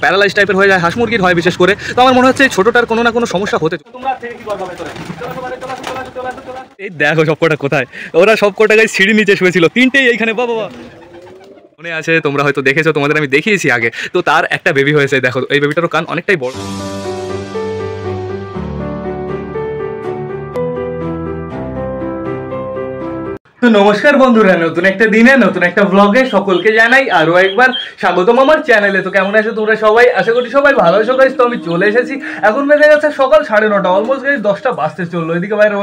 Paralyse টাইপের হয়ে যায়, হাঁস মুরগির হয় বিশেষ করে। তো আমার মনে হচ্ছে ছোটোটার কোনো না কোনো সমস্যা হতে। এই দেখো সবকটা কোথায়, ওরা সবকটা গাছ সিঁড়ি নিচে শুয়েছিল, তিনটেই এইখানে। বাবা মনে আছে, তোমরা হয়তো দেখেছো, তোমাদের আমি দেখিয়েছি আগে। তো তার একটা বেবি হয়েছে, দেখো এই বেবিটারও কান অনেকটাই বড়। তো নমস্কার বন্ধুরা, নতুন একটা দিনে নতুন একটা ব্লগে সকলকে জানাই আরো একবার স্বাগতম আমার চ্যানেলে। তো কেমন আছো তোমরা সবাই? আশা করি সবাই ভালো আছো গাইস। তো আমি চলে এসেছি, এখন বেজে গেছে সকাল 9:30, অলমোস্ট গাইস 10টা বাজতে চললো। এদিকে বাইরে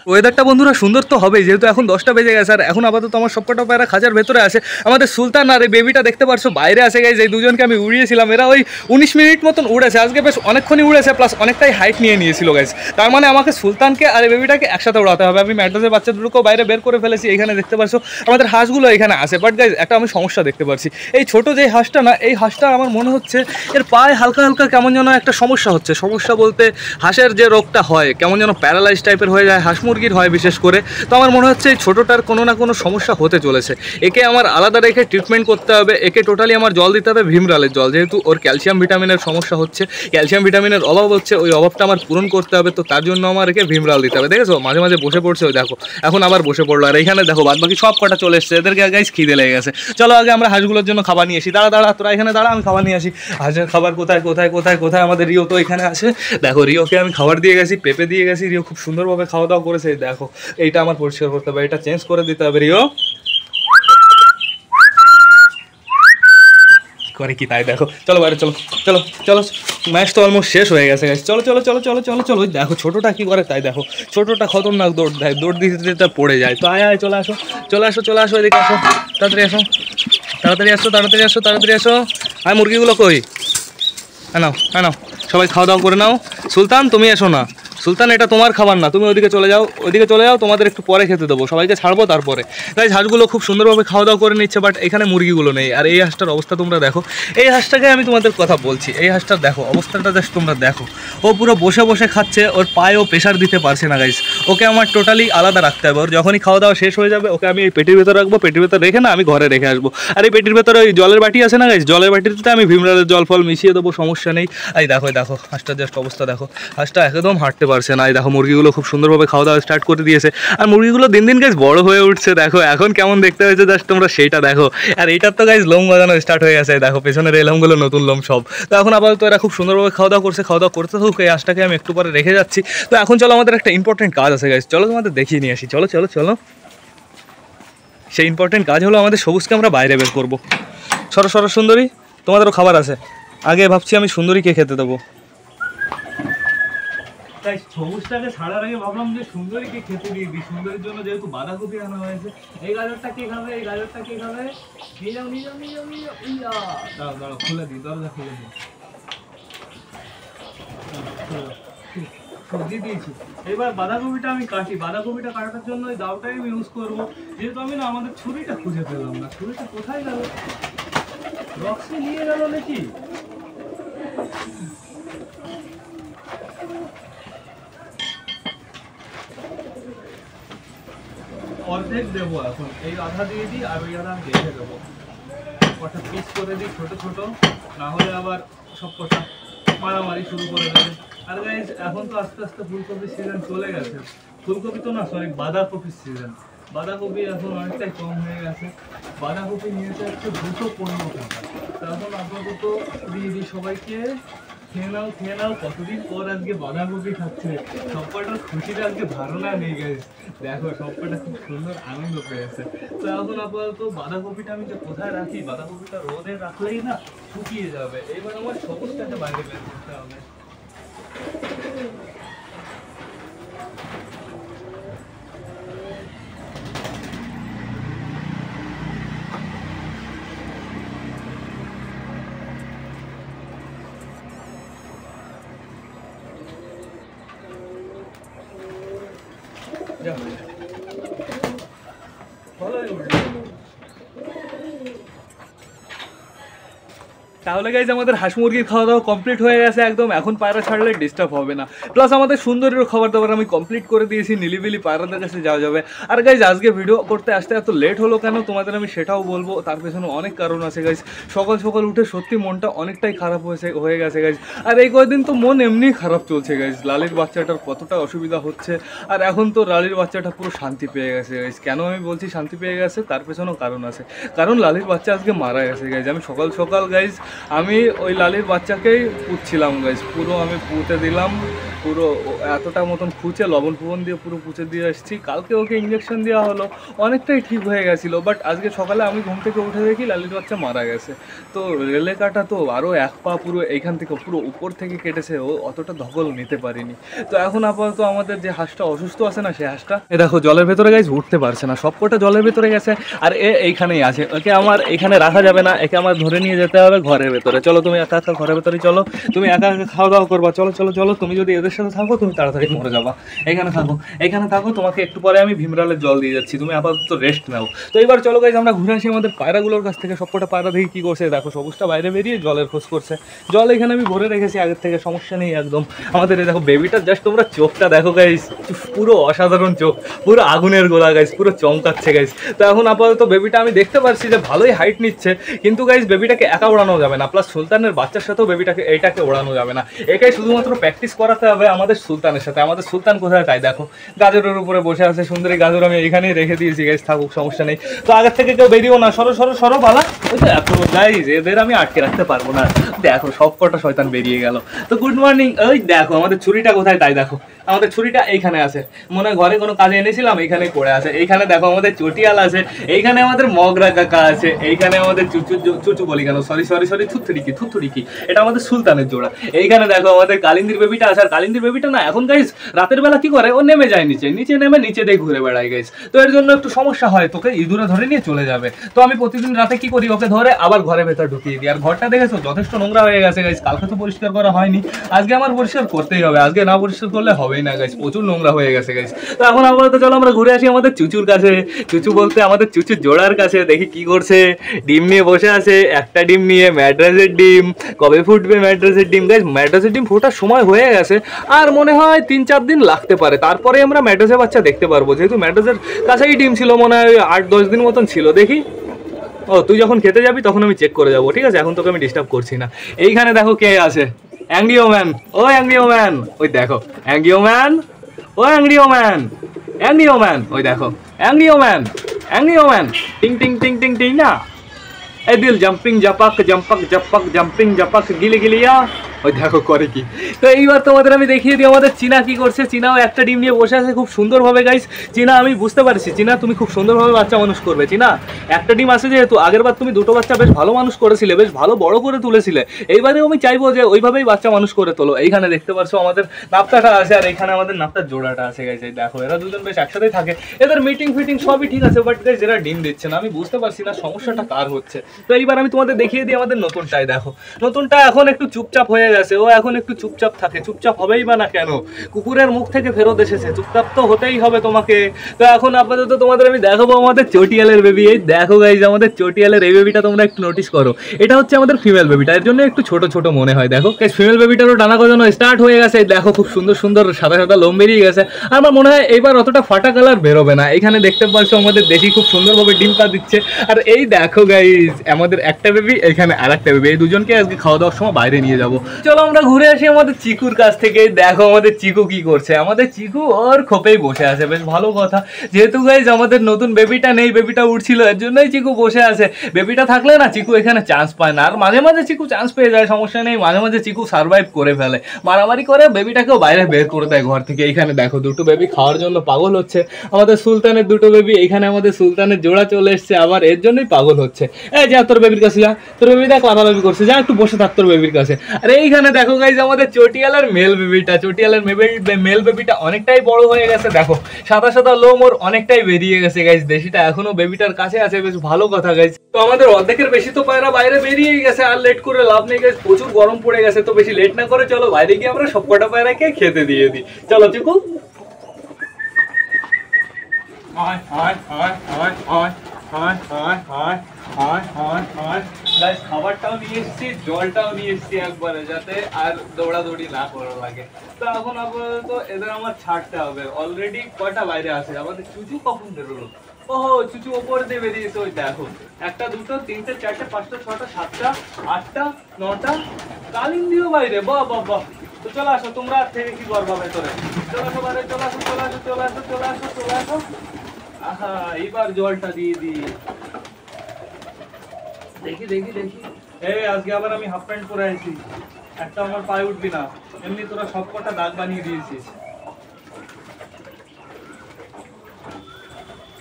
ওয়েদারটা বন্ধুরা সুন্দর তো হবেই, যেহেতু এখন 10টা বেজে গেছে। আর এখন আপাতত আমার সবকটা পায়রা খাঁচার ভেতরে আছে। আমাদের সুলতান আর এই বেবিটা দেখতে পারছো বাইরে আছে গাইস। এই দুজনকে আমি উড়িয়েছিলাম, এরা ওই 19 মিনিট মতন উড়েছে আজকে, বেশ অনেকক্ষণই উড়েছে, প্লাস অনেকটাই হাইট নিয়ে নিয়েছিল গাইস। তার মানে আমাকে সুলতানকে আর এই বেবিটাকে একসাথে উড়াতে হবে। আমি ম্যাড্রাসের বাচ্চা দুটোকেও বাইরে বের করে ফেলেছি। এখানে দেখতে পারছো আমাদের হাঁসগুলো এখানে আসে। বাট গাইজ একটা আমি সমস্যা দেখতে পাচ্ছি, এই ছোট যে হাঁসটা না, এই হাঁসটা আমার মনে হচ্ছে এর পায়ে হালকা হালকা কেমন যেন একটা সমস্যা হচ্ছে। সমস্যা বলতে হাঁসের যে রোগটা হয় কেমন যেন প্যারালাইজ টাইপের হয়ে যায়, হাঁস মুরগির হয় বিশেষ করে। তো আমার মনে হচ্ছে এই ছোটোটার কোনো না কোনো সমস্যা হতে চলেছে। একে আমার আলাদা রেখে ট্রিটমেন্ট করতে হবে। একে টোটালি আমার জল দিতে হবে ভিমরালের জল, যেহেতু ওর ক্যালসিয়াম ভিটামিনের সমস্যা হচ্ছে, ক্যালসিয়াম ভিটামিনের অভাব হচ্ছে, ওই অভাবটা আমার পূরণ করতে হবে। তো তার জন্য আমার একে ভিমরাল দিতে হবে। দেখেছো মাঝে মাঝে বসে পড়ছে, ওই দেখো এখন আবার বসে পড়লো। আর এইখানে দেখো বাদ বাকি সব কটা চলে এসছে, এদেরকে গাইস খিদে লেগে গেছে। চলো আগে আমরা হাঁসগুলোর জন্য খাবার নিয়ে আসি। দাঁড়া তোরা এখানে দাঁড়া, আমি খাবার নিয়ে আসি। হাঁসের খাবার কোথায় কোথায় কোথায় কোথায়? আমাদের রিও তো এখানে আছে। দেখো রিওকে আমি খাবার দিয়ে গেছি, পেঁপে দিয়ে গেছি। রিও খুব সুন্দরভাবে খাওয়া দাওয়া করেছে। দেখো এইটা আমার পরিষ্কার করতে হবে, এটা চেঞ্জ করে দিতে হবে। রিও করে কি তাই দেখো, চলো বাইরে চলো চলো চলো। ম্যাচ তো অলমোস্ট শেষ হয়ে গেছে গাইস, চলো চলো চলো চলো চলো চলো। দেখো ছোটোটা কি করে তাই দেখো, ছোটোটা খতরনাক দৌড় দেয়, দৌড় দিতে দিতে পড়ে যায়। তো আয় চলে আসো চলে আসো চলে আসো, এদিকে আসো, তাড়াতাড়ি আসো তাড়াতাড়ি আসো তাড়াতাড়ি আসো তাড়াতাড়ি আসো। আর মুরগিগুলো কই? নাও নাও, সবাই খাওয়া দাওয়া করে নাও। সুলতান তুমি এসো না, সুলতান এটা তোমার খাবার না, তুমি ওইদিকে চলে যাও, ওইদিকে চলে যাও, তোমাদের একটু পরে খেতে দেবো, সবাইকে ছাড়বো তারপরে। তাই হাঁসগুলো খুব সুন্দরভাবে খাওয়া দাওয়া করে নিচ্ছে, বাট এখানে মুরগিগুলো নেই। আর এই হাঁসটার অবস্থা তোমরা দেখো, এই হাঁসটাকে আমি তোমাদের কথা বলছি, এই হাঁসটার দেখো অবস্থাটা জাস্ট তোমরা দেখো। ও পুরো বসে বসে খাচ্ছে, ওর পায়েও প্রেশার দিতে পারছে না গাইস। ওকে আমার টোটালি আলাদা রাখতে হবে। ওর যখনই খাওয়া দাওয়া শেষ হয়ে যাবে ওকে আমি এই পেটির ভেতর রাখবো, পেটির ভেতর রেখে না আমি ঘরে রেখে আসবো। আর এই পেটির ভেতরে ওই জলের বাটি আছে না গাইস, জলের বাটিতে আমি ভিমরালের জল ফল মিশিয়ে দেবো, সমস্যা নেই। এই দেখো দেখো হাঁসটার জাস্ট অবস্থা দেখো, হাঁসটা একদম হাঁটতে পারছে না। এই দেখো মুরগিগুলো খুব সুন্দরভাবে খাওয়া দাওয়া স্টার্ট করে দিয়েছে। আর মুরগিগুলো দিন দিন গাইস বড় হয়ে উঠছে। দেখো এখন কেমন দেখতে হয়েছে জাস্ট তোমরা সেইটা দেখো। আর এইটার তো গাইস লোম বাজানো স্টার্ট হয়ে গেছে, দেখো পেছনের এই লোমগুলো নতুন লোম সব। তো এখন আপাতত এরা খুব সুন্দরভাবে খাওয়া দাওয়া করছে, খাওয়া দাওয়া করতে থাকুক। এই হাঁসটাকে আমি একটু পরে রেখে যাচ্ছি। তো এখন চলো আমাদের একটা ইম্পর্টেন্ট কাজ আছে গাইস, চলো তোমাদের দেখিয়ে নিয়ে আসি। চলো চলো চলো, সেই ইম্পর্টেন্ট কাজ হলো আমাদের সবুজকে আমরা বাইরে বের করবো। সরো সরো সুন্দরী, তোমাদেরও খাবার আছে। আগে ভাবছি আমি সুন্দরীকে খেতে দেবো। তাই সবুজটাকে ছাড়ার আগে ভাবলাম যে সুন্দরীকে খেতে দিয়ে দিই। সুন্দরীর জন্য যেহেতু বাঁধাকপি আনা হয়েছে। এই গাজরটা কে খাবে? এই গাজরটা কে খাবে? নিয়ে যাও নিয়ে যাও নিয়ে যাও নিয়ে যাও। ইয়া দাঁড়াও দাঁড়াও, খুলে দিই, দরজা খুলে দিই। সবজি দিয়েছি, এবার বাঁধাকপিটা আমি কাটি। বাঁধাকপিটা কাটার জন্য ওই দাওটাই আমি ইউজ করবো, যেহেতু আমি না আমাদের ছুরিটা খুঁজে পেলাম না। ছুরিটা কোথায় গেল? রক্সি নিয়ে গেল নাকি? অর্ধেক দেবো এখন, এই আধা দিয়ে দিই আর ওই আধা রেখে দেবো। কটা পিস করে দিই ছোট ছোট, না হলে আবার সব কটা মারামারি শুরু করে দেবে। আর গাইস এখন তো আস্তে আস্তে ফুলকপির সিজন চলে গেছে। ফুলকপি তো না, সরি বাঁধাকপির সিজন। বাঁধাকপি এখন অনেকটাই কম হয়ে গেছে। বাঁধাকপি নিয়েছে 215 টাকা। তখন আপাতত দিয়ে দিই সবাইকে। খেয়ে নাও খেয়ে নাও, কতদিন পর আজকে বাঁধাকপি খাচ্ছে। সবকটার খুশিটা আজকে ধারণা নেই গাইস। দেখো সবকটা খুব সুন্দর আনন্দ পেয়েছে। তো এখন আপাতত বাঁধাকপিটা আমি যে কোথায় রাখি, বাঁধাকপিটা রোদে রাখলেই না শুকিয়ে যাবে। এবার আমার সবুজটাকে বাইরে বের করতে হবে। তাহলে গাইজ আমাদের হাঁস মুরগির খাওয়া দাওয়া কমপ্লিট হয়ে গেছে একদম। এখন পায়রা ছাড়লে ডিস্টার্ব হবে না, প্লাস আমাদের সুন্দরীর খাবার দাবার আমি কমপ্লিট করে দিয়েছি, নিলিবিলি পায়রাদের কাছে যাওয়া যাবে। আর গাইজ আজকে ভিডিও করতে আসতে এত লেট হলো কেন তোমাদের আমি সেটাও বলবো, তার পেছনে অনেক কারণ আছে গাইজ। সকাল সকাল উঠে সত্যি মনটা অনেকটাই খারাপ হয়ে গেছে গাইজ। আর এই কয়েকদিন তো মন এমনি খারাপ চলছে গাইজ, লালির বাচ্চাটার কতটা অসুবিধা হচ্ছে। আর এখন তো লালির বাচ্চাটা পুরো শান্তি পেয়ে গেছে গাইজ। কেন আমি বলছি শান্তি পেয়ে গেছে, তার পেছনেও কারণ আছে, কারণ লালির বাচ্চা আজকে মারা গেছে গাইজ। আমি সকাল সকাল গাইজ আমি ওই লালির বাচ্চাকেই পুঁতছিলাম গাইজ, পুরো আমি পুঁতে দিলাম, পুরো এতটা মতন খুঁচে লবণ ফুবন দিয়ে পুরো পুঁছে দিয়ে এসেছি। কালকে ওকে ইঞ্জেকশন দেওয়া হলো, অনেকটাই ঠিক হয়ে গেছিলো। বাট আজকে সকালে আমি ঘুম থেকে উঠে দেখি লালির বাচ্চা মারা গেছে। তো রেলে কাটা তো আরও এক পা পুরো এইখান থেকে পুরো উপর থেকে কেটেছে, ও অতটা ধকল নিতে পারিনি। তো এখন আপাতত আমাদের যে হাঁসটা অসুস্থ আছে না, সে হাঁসটা এ দেখো জলের ভেতরে গাইজ উঠতে পারছে না, সবকটা জলের ভেতরে গেছে। আর এইখানেই আছে, ওকে আমার এইখানে রাখা যাবে না, একে আমার ধরে নিয়ে যেতে হবে ঘরের ভেতরে। চলো তুমি একা একা ঘরের ভেতরে চলো, তুমি একা একা খাওয়া দাওয়া করবা, চলো চলো চলো। তুমি যদি এদের সাথে থাকো তুমি তাড়াতাড়ি মরে যাবা। এখানে থাকো, এখানে থাকো, তোমাকে একটু পরে আমি ভীমরালের জল দিয়ে যাচ্ছি, তুমি আপাতত রেস্ট নাও। তো এবার চলো গাইজ আমরা ঘুরে আসি আমাদের পায়রাগুলোর কাছ থেকে। সবকটা পায়রা দেখি কী করছে, দেখো সবুজটা বাইরে বেরিয়ে জলের খোঁজ করছে। জল এখানে আমি ভরে রেখেছি আগের থেকে, সমস্যা নেই একদম। আমাদের এই দেখো বেবিটা, জাস্ট তোমরা চোখটা দেখো গাইজ, পুরো অসাধারণ চোখ, পুরো আগুনের গোলা গাইজ, পুরো চমকাচ্ছে গাইজ। তো এখন আপাতত বেবিটা আমি দেখতে পাচ্ছি যে ভালোই হাইট নিচ্ছে, কিন্তু গাইজ বেবিটাকে একা ওড়ানো যাবে না, প্লাস সুলতানের বাচ্চার সাথেও এইটাকে ওড়ানো যাবে না। এটাই শুধুমাত্র প্র্যাকটিস করাতে হবে আমাদের সুলতানের সাথে। আমাদের সুলতান কোথায় তাই দেখো, গাজরের উপরে বসে আছে, সুন্দরী গাজর আমি এখানেই রেখে দিয়েছি গাইজ, থাকুক সমস্যা নেই। তো আগের থেকে কেউ বেরিয়েও না, সরো সরো সরো বালা। ওই তো এত গাইজ, এদের আমি আটকে রাখতে পারবো না। দেখো সব কটা শয়তান বেরিয়ে গেল। তো গুড মর্নিং। ওই দেখো আমাদের ছুরিটা কোথায় তাই দেখো, আমাদের ছুরিটা এইখানে আছে, মনে হয় ঘরে কোনো কাজে এনেছিলাম, এইখানে পড়ে আছে। এইখানে দেখো আমাদের চটিয়াল আছে, এইখানে আমাদের মগরা কাকা আছে, এইখানে আমাদের চুচু বলি কেন, সরি সরি সরি থুথুরিকি, এটা আমাদের সুলতানের জোড়া। এইখানে দেখো আমাদের কালিন্দির বেবিটা আছে। আর কালিন্দির বেবিটা না এখন গাইজ রাতের বেলা কি করে, ও নেমে যায় নিচে নেমে নিচে দিয়ে ঘুরে বেড়ায় গাইজ। তো এর জন্য একটু সমস্যা হয়, তোকে ইঁদুরে ধরে নিয়ে চলে যাবে। তো আমি প্রতিদিন রাতে কি করি, ওকে ধরে আবার ঘরের ভেতর ঢুকিয়ে দিই। আর ঘরটা দেখেছো যথেষ্ট নোংরা হয়ে গেছে গাইজ, কালকে তো পরিষ্কার করা হয়নি, আজকে আমার পরিষ্কার করতেই হবে, আজকে না পরিষ্কার করলে হবেই না গাইজ, প্রচুর নোংরা হয়ে গেছে গাইজ। তো এখন আপাতত চলো আমরা ঘুরে আসি আমাদের চুচুর কাছে, চুচু বলতে আমাদের চুচুর জোড়ার কাছে। দেখি কি করছে, ডিম নিয়ে বসে আছে, একটা ডিম নিয়ে, ম্যাড্রাসের ডিম। কবে ফুটবে ম্যাড্রাসের ডিম গাইজ? ম্যাড্রাসের ডিম ফোটার সময় হয়ে গেছে, আর মনে হয় 3-4 দিন লাগতে পারে, তারপরে আমরা ম্যাড্রাসের বাচ্চা দেখতে পারবো। যেহেতু ম্যাড্রাসের কাছেই ডিম ছিল, মনে হয় 8-10 দিন মতন ছিল। দেখি, ও তুই যখন খেতে যাবি তখন আমি চেক করে যাবো, ঠিক আছে? এখন তোকে আমি ডিস্টার্ব করছি না। এইখানে দেখো কে আছে, অ্যাংরিও ম্যান। ও অ্যাংরিও ম্যান, ওই দেখো অ্যাংরিও ম্যান, ও অ্যাংরিও ম্যান, অ্যাংরিও ম্যান, ওই দেখো অ্যাংরিও ম্যান, অ্যাংরিও ম্যান, টিং টিং টিং টিং টিং না, এই দিল জাম্পিং জাপাক জাম্পাক জাপাক জাম্পিং জাপাক গিলে গিলিয়া, ওই দেখো করে কি। তো এইবার তোমাদের আমি দেখিয়ে দিই আমাদের চীনা কি করছে। চীনাও একটা ডিম নিয়ে বসে আছে খুব সুন্দরভাবে গাইস। চীনা আমি বুঝতে পারছি, চীনা তুমি খুব সুন্দরভাবে বাচ্চা মানুষ করবে। চীনা একটা ডিম আছে যেহেতু, আগের বার তুমি 2টো বাচ্চা বেশ ভালো মানুষ করেছিলে, বেশ ভালো বড় করে তুলেছিলে। এইবারেও আমি চাইবো যে ওইভাবেই বাচ্চা মানুষ করে তোলো। এইখানে দেখতে পারছো আমাদের নাপ্তাটা আছে, আর এইখানে আমাদের নাপ্তার জোড়াটা আছে গাইস। এই দেখো এরা দুজন বেশ একসাথেই থাকে, এদের মিটিং ফিটিং সবই ঠিক আছে, বাট গাইস এরা ডিম দিচ্ছে না। আমি বুঝতে পারছি না সমস্যাটা কার হচ্ছে। তো এইবার আমি তোমাদের দেখিয়ে দিই আমাদের নতুনটাই। দেখো নতুনটা এখন একটু চুপচাপ হয়ে গেছে, ও এখন একটু চুপচাপ থাকে। চুপচাপ হবেই বা না কেন, কুকুরের মুখ থেকে ফেরত এসেছে, চুপচাপ তো হতেই হবে তোমাকে। তো এখন আপাতত তোমাদের আমি দেখাবো আমাদের চটিয়ালের বেবি। এই দেখো গাইজ আমাদের চটিয়ালের এই বেবিটা তোমরা একটু নোটিস করো, এটা হচ্ছে আমাদের ফিমেল বেবিটা, এর জন্য একটু ছোট ছোট মনে হয়। দেখো ফিমেল বেবিটারও ডানা গজানো স্টার্ট হয়ে গেছে। দেখো খুব সুন্দর সুন্দর সাদা সাদা লোম বেরিয়ে গেছে। আমার মনে হয় এইবার অতটা ফাটা কালার বেরোবে না। এখানে দেখতে পাচ্ছ আমাদের দেশি খুব সুন্দরভাবে ডিমটা দিচ্ছে। আর এই দেখো গাইজ আমাদের একটা বেবি, এখানে আর একটা বেবি, এই দুজনকে আজকে খাওয়া দাওয়ার সময় বাইরে নিয়ে যাবো। চলো আমরা ঘুরে আসি আমাদের চিকুর কাছ থেকে। দেখো আমাদের চিকু কি করছে, আমাদের চিকু ওর খোপেই বসে আছে, বেশ ভালো কথা। যেহেতু গাইজ আমাদের নতুন বেবিটা নেই, বেবিটা উঠছিল, এর জন্যই চিকু বসে আছে। বেবিটা থাকলে না চিকু এখানে চান্স পায় না, আর মাঝে মাঝে চিকু চান্স পেয়ে যায়, সমস্যা নেই। মাঝে মাঝে চিকু সার্ভাইভ করে ফেলে, মারামারি করে বেবিটাকেও বাইরে বের করে দেয় ঘর থেকে। এইখানে দেখো দুটো বেবি খাওয়ার জন্য পাগল হচ্ছে। আমাদের সুলতানের দুটো বেবি, এইখানে আমাদের সুলতানের জোড়া চলে এসছে, আবার এর জন্যই পাগল হচ্ছে। এই যা তোর বেবির কাছে যা, তোর বেবি দেখ লাফালাফি করছে, যা একটু বসে থাক তোর বেবির কাছে। আর এইখানে দেখো গাইজ আমাদের চটিয়ালের মেল বেবিটা, চটিয়ালের মেল বেবিটা অনেকটাই বড় হয়ে গেছে। দেখো সাদা সাদা লোম ওর অনেকটাই বেরিয়ে গেছে গাইজ। দেশিটা এখনো বেবিটার কাছে আছে, বেশ ভালো কথা গাইজ। তো আমাদের অর্ধেকের বেশি তো পায়রা বাইরে বেরিয়ে গেছে, আর লেট করে লাভ নেই গাইজ, প্রচুর গরম পড়ে গেছে। তো বেশি লেট না করে চলো বাইরে গিয়ে আমরা সবকটা পায়রাকে খেতে দিয়ে দিই। চলো চিকু, আয় আয় আয় আয় আয় হয় হয় হয় হয় হয় হয় গাইস, খাবারটাও নিয়ে এসেছি, জলটাও নিয়ে এসেছি একবারে, যাতে আর দৌড়াদৌড়ি না করা লাগে। তো এখন আপাতত এদের আমার ছাড়তে হবে। অলরেডি কয়টা বাইরে আছে, আমাদের চুচু কখন বেরোলো? ওহো, চুচু ওপর দিয়ে বেরিয়েছে, ওই দেখো। একটা, দুটো, তিনটে, চারটে, পাঁচটা, ছটা, সাতটা, আটটা, নটা, কালিন্দিও বাইরে। বাহ বাহ বাহ। তো চলে আসো, তোমরা আর থেকে কি করবা ভেতরে? চলে আসো বাইরে, চলে আসো, চলে আসো, চলে আসো, চলে আসো, চলে আসো। আহা, এইবার জলটা দিয়ে দিই। দেখি দেখি দেখি। এই আজকে আবার আমি হাফ প্যান্ট পরে আছি, একটা আমার পায়ে উঠবি না। এমনি তোরা সব কটা দাগ বানিয়ে দিয়েছিস।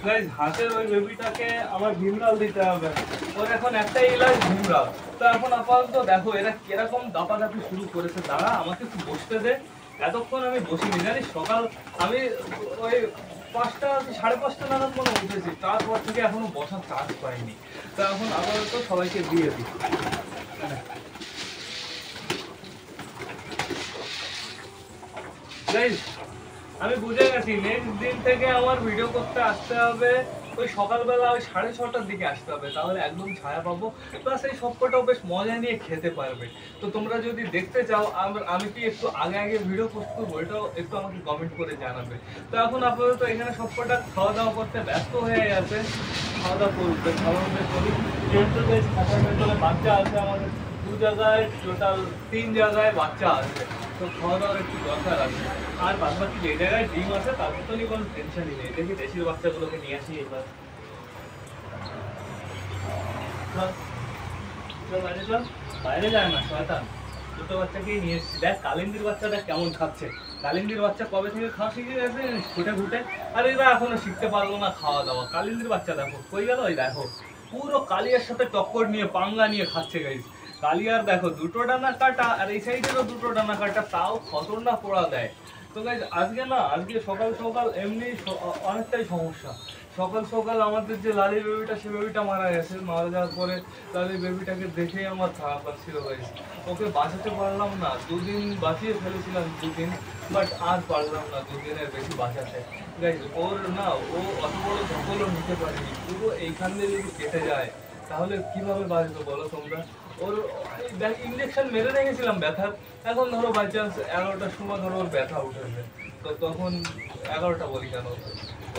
গাইস, হাতের ওই বেবিটাকে আমার ভীমরাল দিতে হবে। ওর এখন একটাই ইলাজ, ভীমরাল। তো এখন আপাতত দেখো এরা কিরকম দাপাদাপি শুরু করেছে। দাঁড়া, আমাকে একটু বসতে দে। এতক্ষণ আমি বসিনি জানিস, সকাল আমি ওই 5টা 5:30 নাগাদ মনে উঠেছি, তারপর থেকে এখনো বসার চান্স পাইনি। তো এখন আপাতত সবাইকে দিয়ে দিই। গাইস, আমি বুঝে গেছি নেক্সট দিন থেকে আমার ভিডিও করতে আসতে হবে ওই সকালবেলা, ওই 6:30টার দিকে আসতে হবে, তাহলে একদম ছায়া পাবো, প্লাস এই সবকটাও বেশ মজা নিয়ে খেতে পারবে। তো তোমরা যদি দেখতে চাও আমি কি একটু আগে আগে ভিডিও পোস্ট করবো, এটাও একটু আমাকে কমেন্ট করে জানাবে। তো এখন আপাতত এখানে সবকটা খাওয়া দাওয়া করতে ব্যস্ত হয়ে গেছে। খাওয়া দাওয়া করবে, খাওয়া দাওয়া করি। যেহেতু বেশ খাতার ভেতরে বাচ্চা আছে আমাদের, 2 জায়গায় টোটাল 3 জায়গায় বাচ্চা আছে, তো খাওয়া দাওয়ার একটু দরকার আছে। আর বাদ বাকি যে জায়গায় ডিম আছে তাতে তো নিয়ে কোনো টেনশনই নেই। দেখি দেশির বাচ্চাগুলোকে নিয়ে আসি এবার। চল চল বাইরে, চল বাইরে যায় না শয়তান। দুটো বাচ্চাকেই নিয়ে এসেছি। দেখ কালিন্দির বাচ্চাটা কেমন খাচ্ছে। কালিন্দির বাচ্চা কবে থেকে খাওয়া শিখে গেছে ফুটে ফুটে, আর এরা এখনো শিখতে পারলো না খাওয়া দাওয়া। কালিন্দির বাচ্চা দেখো কই গেল, ওই দেখো পুরো কালিয়ার সাথে টক্কর নিয়ে পাঙ্গা নিয়ে খাচ্ছে গাইস। কালিয়ার দেখো দুটো ডানা কাটা, আর এই সাইডেরও দুটো ডানা কাটা, তাও খতরনাক পোড়া দেয়। তো গাইস আজকে না, আজকে সকাল সকাল এমনি অনেকটাই সমস্যা। সকাল সকাল আমাদের যে লালির বেবিটা, সে বেবিটা মারা গেছে। মারা যাওয়ার পরে লালির বেবিটাকে দেখেই আমার খারাপ লাগছিল গাইস। ওকে বাঁচাতে পারলাম না, 2 দিন বাঁচিয়ে ফেলেছিলাম, 2 দিন, বাট আর পারলাম না 2 দিনের বেশি বাঁচাতে গাইস। ওর না, ও অত বড় ধকলও নিতে পারেনি, পুরো এইখান দিয়ে যদি কেটে যায় তাহলে কিভাবে বাঁচবে বলো তোমরা? ওর ইঞ্জেকশন মেরে রেখেছিলাম ব্যথার। এখন ধরো বাই চান্স 11টার সময় ধরো ওর ব্যথা উঠেছে, তো তখন 11টা বলি কেন,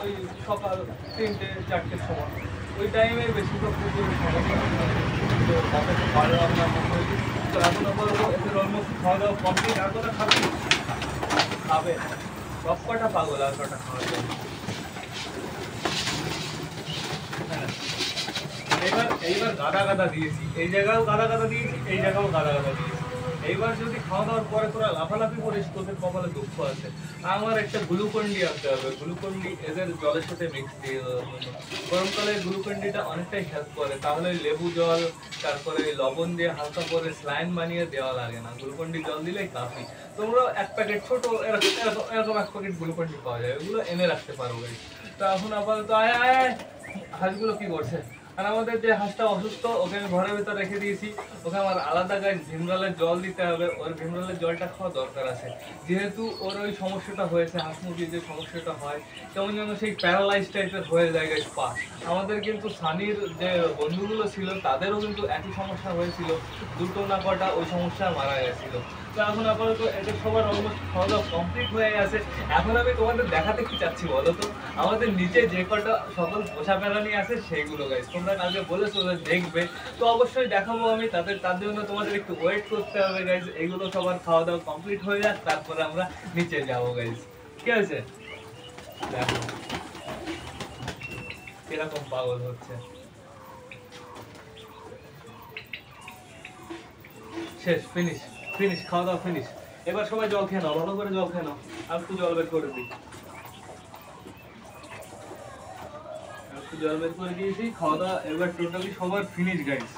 ওই সকাল 3টে 4টের সময়, ওই টাইমে বেশিরভাগ পুজোর সমস্যা। তো বাচ্চাকে পারলাম না। তো এখন আপাতত এদের অলমোস্ট খাওয়া দাওয়া কমপ্লিট। আর কটা খাবে, খাবে সব কটা পাগল, আর কটা খাওয়ার জন্য। এইবার এইবার গাদা গাদা দিয়েছি, এই জায়গাও গাদা গাদা দিয়েছি, এই জায়গাও গাদা গাদা দিয়েছি। এইবার যদি খাওয়া দাওয়ার পরে তোরা লাফালাফি করিস, তোদের কপালে দুঃখ আছে। আমার একটা গ্লুকন্ডি আনতে হবে। গ্লুকন্ডি এদের জলের সাথে মিক্স দিয়ে দেওয়ার জন্য। গরমকালে গ্লুকন্ডিটা অনেকটাই হেল্প করে, তাহলে লেবু জল, তারপরে লবণ দিয়ে হালকা করে স্লাইন বানিয়ে দেওয়া লাগে না, গ্লুকন্ডি জল দিলেই কাফি। তোমরা 1 প্যাকেট ছোট এরকম এরকম এরকম 1 প্যাকেট গ্লুকন্ডি পাওয়া যায়, ওগুলো এনে রাখতে পারো। তো এখন আপাতত আয় আয় আয়, হাঁসগুলো কি করছে? আর আমাদের যে হাঁসটা অসুস্থ, ওকে আমি ঘরের ভিতর রেখে দিয়েছি। ওকে আমার আলাদা গায়ে ভীমরালের জল দিতে হবে, ওর ভীমরালের জলটা খাওয়া দরকার আছে। যেহেতু ওর ওই সমস্যাটা হয়েছে, হাঁস মুরগির যে সমস্যাটা হয়, কেমন যেন সেই প্যারালাইজ টাইপের হয়ে যায় গাইস পা। আমাদের কিন্তু সানির যে বন্ধুগুলো ছিল তাদেরও কিন্তু একই সমস্যা হয়েছিল, দুটো না কটা ওই সমস্যায় মারা গেছিল। তো এখন আপাতত এদের সবার অলমোস্ট খাওয়া দাওয়া কমপ্লিট হয়ে গেছে। এখন আমি তোমাদের দেখাতে কি চাচ্ছি বলো তো, আমাদের নিচে যে কটা সকল পোষা প্রাণী আছে সেইগুলো গাইস। তোমরা কালকে বলেছো যে দেখবে, তো অবশ্যই দেখাবো আমি। তার জন্য তোমাদের একটু ওয়েট করতে হবে গাইস। এইগুলো সবার খাওয়া দাওয়া কমপ্লিট হয়ে যাক, তারপরে আমরা নিচে যাবো গাইস। ঠিক আছে, দেখো কিরকম পাগল হচ্ছে। শেষ, ফিনিশ ফিনিশ, খাওয়া দাওয়া ফিনিশ। এবার সবাই জল খেয়ে নাও, ভালো করে জল খেয়ে নাও। আর একটু জল বের করে দিই, একটু জল বের করে দিয়েছি। খাওয়া দাওয়া এবার টোটালি সবার ফিনিশ গাইস।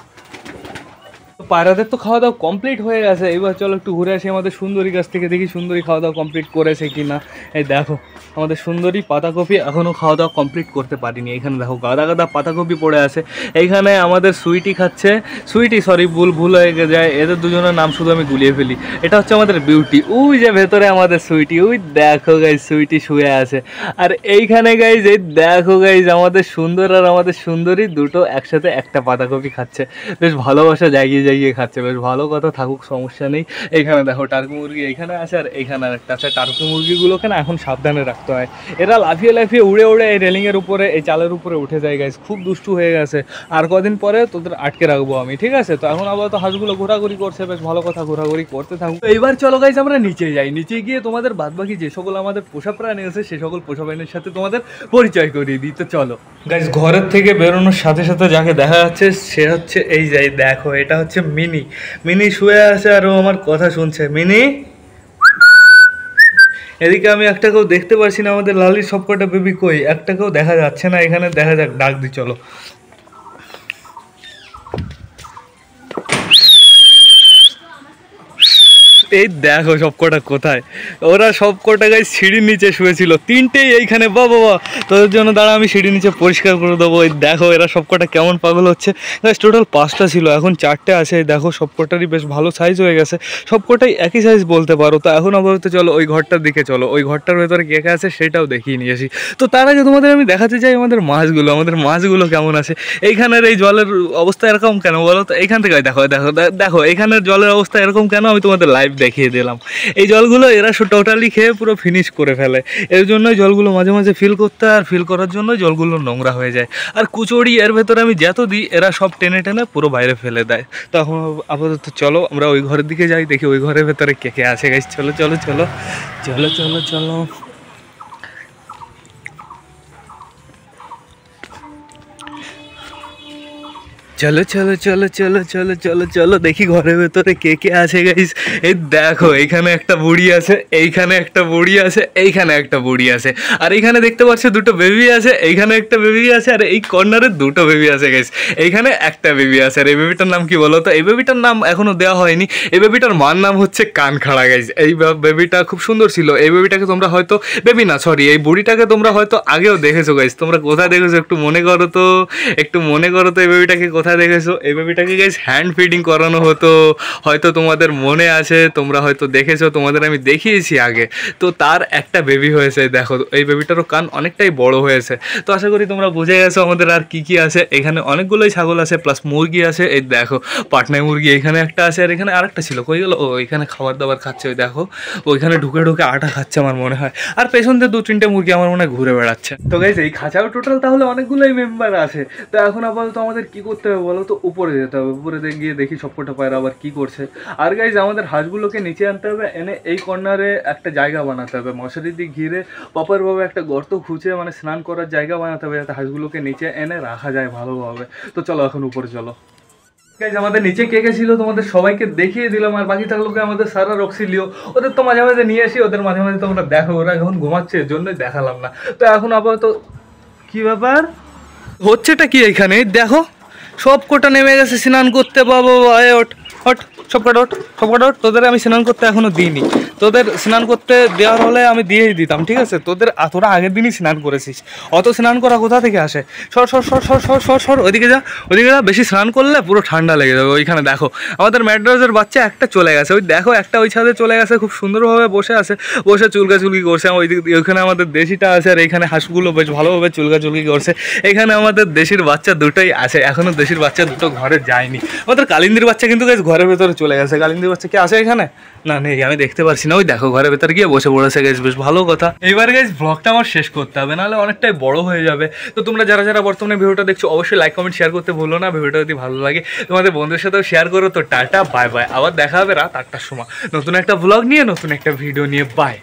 তো পায়রাদের তো খাওয়া দাওয়া কমপ্লিট হয়ে গেছে। এবার চলো একটু ঘুরে আসি আমাদের সুন্দরী কাছ থেকে, দেখি সুন্দরী খাওয়া দাওয়া কমপ্লিট করেছে কি না। এই দেখো আমাদের সুন্দরী পাতাকপি এখনও খাওয়া দাওয়া কমপ্লিট করতে পারিনি। এখানে দেখো গাদা গাদা পাতাকপি পড়ে আছে। এইখানে আমাদের সুইটি খাচ্ছে, সুইটি সরি ভুল হয়ে যায়, এদের দুজনের নাম শুধু আমি গুলিয়ে ফেলি। এটা হচ্ছে আমাদের বিউটি, ওই যে ভেতরে আমাদের সুইটি, ওই দেখো গাইজ সুইটি শুয়ে আছে। আর এইখানে গাইজ এই দেখো গাইজ আমাদের সুন্দর আর আমাদের সুন্দরী দুটো একসাথে একটা পাতাকপি খাচ্ছে, বেশ ভালোবাসা জাগিয়ে জাগিয়ে খাচ্ছে, বেশ ভালো কথা, থাকুক সমস্যা নেই। এইখানে দেখো টার্কি মুরগি এইখানে আছে, আর এইখানে আর একটা আছে। টার্কি মুরগিগুলোকে না এখন সাবধানে রাখতে হয়, এরা লাফিয়ে লাফিয়ে উড়ে উড়ে এই রেলিংয়ের উপরে এই চালের উপরে উঠে যায় গাইজ, খুব দুষ্টু হয়ে গেছে। আর কদিন পরে তোদের আটকে রাখবো আমি, ঠিক আছে? তো এখন আবার তো হাঁসগুলো ঘোরাঘুরি করছে, বেশ ভালো কথা, ঘোরাঘুরি করতে থাকুক। এইবার চলো গাইজ আমরা নিচে যাই, নিচে গিয়ে তোমাদের বাদবাকি যে সকল আমাদের পোষা প্রাণী আছে সে সকল পোষা প্রাণীর সাথে তোমাদের পরিচয় করিয়ে দিই। তো চলো গাইজ, ঘরের থেকে বেরোনোর সাথে সাথে যাকে দেখা যাচ্ছে সে হচ্ছে এই যাই দেখো, এটা হচ্ছে মিনি। মিনি শুয়ে আছে আর ও আমার কথা শুনছে। মিনি, এদিকে আমি একটাকেও দেখতে পারছি না, আমাদের লালির সবকটা বেবি কই, একটাকেও দেখা যাচ্ছে না। এখানে দেখা যাক, ডাক দিই চলো। এই দেখো সবকটা কোথায়, ওরা সবকটা গাইজ সিঁড়ির নিচে শুয়েছিল, তিনটেই এইখানে। বাবা তোদের জন্য দাঁড়া, আমি সিঁড়ির নিচে পরিষ্কার করে দেবো। এই দেখো এরা সবকটা কেমন পাগল হচ্ছে গাইজ। টোটাল 5টা ছিল, এখন 4টে আছে। এই দেখো সবকটারই বেশ ভালো সাইজ হয়ে গেছে, সবকটাই একই সাইজ বলতে পারো। তো এখন আপাতত চলো ওই ঘরটার দিকে চলো, ওই ঘরটার ভেতরে কে কে আছে সেটাও দেখিয়ে নিয়ে আসি। তো তার আগে তোমাদের আমি দেখাতে চাই আমাদের মাছগুলো কেমন আছে। এইখানের এই জলের অবস্থা এরকম কেন বলো তো? এইখান থেকে দেখো দেখো দেখো এইখানের জলের অবস্থা এরকম কেন, আমি তোমাদের লাইভ দেখিয়ে দিলাম। এই জলগুলো এরা টোটালি খেয়ে পুরো ফিনিশ করে ফেলে, এর জন্যই জলগুলো মাঝে মাঝে ফিল করতে, আর ফিল করার জন্য জলগুলো নোংরা হয়ে যায়। আর কুচড়ি এর ভেতরে আমি যত দিই এরা সব টেনে টেনে পুরো বাইরে ফেলে দেয়। তো এখন আপাতত চলো আমরা ওই ঘরের দিকে যাই, দেখি ওই ঘরের ভেতরে কে কে আছে গাইস। চলো চলো চলো চলো চলো চলো চলো চলো চলো চলো চলো চলো চলো দেখি ঘরের ভেতরে কে কে আছে গাইস। এই দেখো এইখানে একটা বুড়ি আছে, এইখানে একটা বুড়ি আছে, এইখানে একটা বুড়ি আছে, আর এইখানে দেখতে পাচ্ছ দুটো বেবি আছে, এইখানে একটা বেবি আছে, আর এই কর্নারে দুটো বেবি আছে গাইস। এইখানে একটা বেবি আছে, আর এই বেবিটার নাম কি বলো তো? এই বেবিটার নাম এখনো দেওয়া হয়নি। এই বেবিটার মার নাম হচ্ছে কানখাড়া গাইস। এই বেবিটা খুব সুন্দর ছিল। এই বেবিটাকে তোমরা হয়তো, বেবি না সরি, এই বুড়িটাকে তোমরা হয়তো আগেও দেখেছো গাইস। তোমরা কোথায় দেখেছো একটু মনে করো তো, একটু মনে করো তো এই বেবিটাকে কোথায় দেখেছো। এই বেবিটাকে গাইস হ্যান্ড ফিডিং করানো হতো, হয়তো তোমাদের মনে আছে, তোমরা হয়তো দেখেছো, তোমাদের আমি দেখিয়েছি আগে। তো তার একটা বেবি হয়েছে, দেখো এই বেবিটারও কান অনেকটাই বড় হয়েছে। তো আশা করি তোমরা বুঝে গেছো আমাদের আর কি কি আছে। এখানে অনেকগুলোই ছাগল আছে, প্লাস মুরগি আছে। এই দেখো পাটনায় মুরগি এখানে একটা আছে, আর এখানে আরেকটা ছিল, কই গেল? ও এখানে খাবার দাবার খাচ্ছে, ওই দেখো ওইখানে ঢুকে ঢুকে আটা খাচ্ছে আমার মনে হয়। আর পেছন দিয়ে 2-3টে মুরগি আমার মনে হয় ঘুরে বেড়াচ্ছে। তো গাইস এই খাঁচাও টোটাল তাহলে অনেকগুলোই মেম্বার আছে। তো এখন আপাতত আমাদের কি করতে হবে বলো তো? উপরে যেতে হবে, উপরে গিয়ে দেখি সবকটা পায়রা আবার কি করছে। আর গাইজ আমাদের হাঁসগুলোকে নিচে আনতে হবে, এনে এই কর্নারে একটা জায়গা বানাতে হবে, মশারি দিয়ে ঘিরে প্রপারভাবে একটা গর্ত খুঁজে মানে স্নান করার জায়গা বানাতে হবে, যাতে হাঁসগুলোকে নিচে এনে রাখা যায় ভালোভাবে। তো চলো এখন উপরে চলো গাইজ। আমাদের নিচে কে কে ছিল তোমাদের সবাইকে দেখিয়ে দিলাম, আর বাকি থাকলোকে আমাদের সারা রক্সিলিও, ওদের তো মাঝে মাঝে নিয়ে আসি, ওদের মাঝে মাঝে তোমরা দেখো, ওরা এখন ঘুমাচ্ছে এর জন্যই দেখালাম না। তো এখন আপাতত কি ব্যাপার হচ্ছেটা কি এখানে দেখো, সব কটা নেমে গেছে স্নান করতে। বাবা ওঠ ওঠ সবকটা ওঠ, সবকটা ওঠ। তোদের আমি স্নান করতে এখনো দিইনি, তোদের স্নান করতে দেওয়ার হলে আমি দিয়েই দিতাম, ঠিক আছে? তোরা আগের দিনই স্নান করেছিস, অত স্নান করা কোথা থেকে আসে? সর সর সর সর সর সর সর ওইদিকে যা, ওইদিকে যা। বেশি স্নান করলে পুরো ঠান্ডা লেগে যাবে। ওইখানে দেখো আমাদের ম্যাড্রাসের বাচ্চা একটা চলে গেছে, ওই দেখো একটা ওই ছাদে চলে গেছে, খুব সুন্দরভাবে বসে আছে, বসে চুলকাচুলকি করছে। ওইখানে আমাদের দেশিটা আছে, আর এইখানে হাঁসগুলো বেশ ভালোভাবে চুলকাচুলকি করছে। এখানে আমাদের দেশির বাচ্চা দুটোই আছে, এখনো দেশির বাচ্চা দুটো ঘরে যায়নি। আমাদের কালিন্দির বাচ্চা কিন্তু গাইস ঘরের ভেতরে চলে গেছে। কালিন্দির বাচ্চা কি আছে এখানে? না নেই, আমি দেখতে পারছি না। ওই দেখো ঘরের ভেতরে গিয়ে বসে পড়েছে গাইস, বেশ ভালো কথা। এইবার গাইস ব্লগটা আমার শেষ করতে হবে, নাহলে অনেকটাই বড় হয়ে যাবে। তো তোমরা যারা যারা বর্তমানে ভিডিওটা দেখছো অবশ্যই লাইক কমেন্ট শেয়ার করতে ভুলো না। ভিডিওটা যদি ভালো লাগে তোমাদের বন্ধুদের সাথেও শেয়ার করো। তো টাটা বাই বাই, আবার দেখা হবে রাত 8টার সময় নতুন একটা ব্লগ নিয়ে, নতুন একটা ভিডিও নিয়ে। বাই।